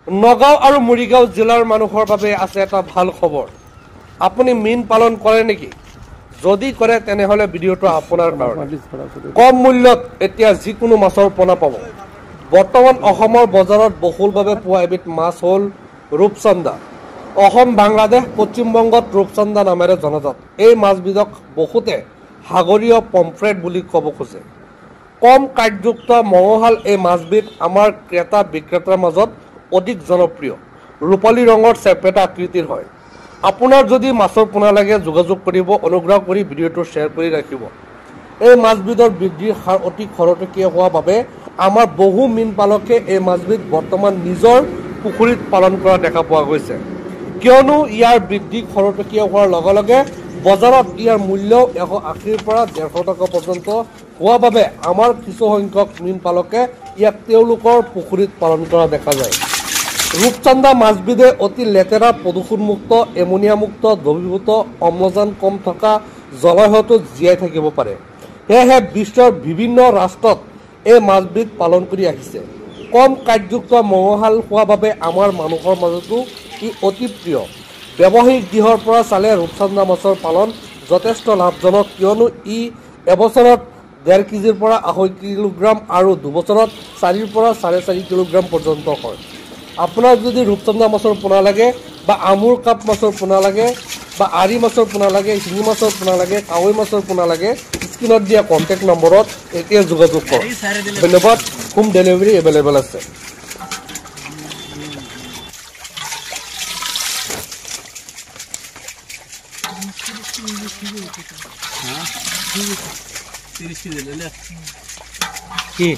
নগাঁও আৰু মৰিগাঁও জিলাৰ মানুহৰ বাবে আছে এটা ভাল খবৰ। আপুনি মীন পালন কৰে নেকি? যদি কৰে তেনেহলে ভিডিঅ'টো আপোনাৰ কাৰণে। কম মূল্যত এতিয়া যিকোনো মাছৰ পোনা পাব। বৰ্তমান অসমৰ বজাৰত বহুলভাৱে পোৱা এবিধ মাছ হ'ল ৰূপচন্দা। অসম, বাংলাদেশ, পশ্চিমবংগত ৰূপচন্দা নামেৰে জনাজাত। এই মাছবিধক বহুতে সাগৰীয় পমফ্ৰেট বুলি ক'ব খোজে। কম কাঁইটযুক্ত মঙহাল এই মাছবিধ আমাৰ ক্ৰেতা বিক্ৰেতাৰ মাজত অধিক জনপ্ৰিয়। ৰূপালী ৰঙৰ চেপেটা আকৃতিৰ হয়। আপোনাৰ যদি মাছৰ পোনা লাগে যোগাযোগ কৰিব। অনুগ্ৰহ কৰি ভিডিঅ'টো শ্বেয়াৰ কৰি ৰাখিব। এই মাছবিধৰ বৃদ্ধিৰ হাৰ অতি খৰতকীয়া হোৱাৰ বাবে আমাৰ বহু মীন পালকে এই মাছবিধ বৰ্তমান নিজৰ পুখুৰীত পালন কৰা দেখা পোৱা গৈছে। কিয়নো ইয়াৰ বৃদ্ধি খৰতকীয়া হোৱাৰ লগে লগে বজাৰত ইয়াৰ মূল্য 180ৰ পৰা 150 টকা পৰ্যন্ত হোৱাৰ বাবে আমাৰ কিছুসংখ্যক মীন পালকে ইয়াক তেওঁলোকৰ পুখুৰীত পালন কৰা দেখা যায়। ৰূপচন্দা মাছবিধে অতি লেতেৰা, প্ৰদূষণমুক্ত, এমনিয়ামুক্ত, দ্ৰৱীভূত, অম্লজান কম থকা জলাশয়তো জীয়াই থাকিব পাৰে। সেয়েহে বিশ্বৰ বিভিন্ন ৰাষ্ট্ৰত এই মাছবিধ পালন কৰি আহিছে। কম কাঁইটযুক্ত মঙহাল হোৱাৰ বাবে আমাৰ মানুহৰ মাজতো ই অতি প্ৰিয়। ব্যৱসায়িক দিশৰ পৰা চালে ৰূপচন্দা মাছৰ পালন যথেষ্ট লাভজনক, কিয়নো ই এবছৰত 1.5 কেজিৰ পৰা 2.5 কিলোগ্ৰাম আৰু 2 বছৰত 4ৰ পৰা 4.5 কিলোগ্ৰাম পৰ্যন্ত হয়। আপোনাৰ যদি ৰূপচন্দা মাছৰ পোনা লাগে বা আমুৰ কাপ মাছৰ পোনা লাগে বা আৰি মাছৰ পোনা লাগে, শিঙি মাছৰ পোনা লাগে, কাৱৈ মাছৰ পোনা লাগে, স্ক্ৰীনত দিয়া কণ্টেক্ট নম্বৰত এতিয়া যোগাযোগ কৰক। ধন্যবাদ। হোম ডেলিভাৰী এভেইলেবল আছে। কি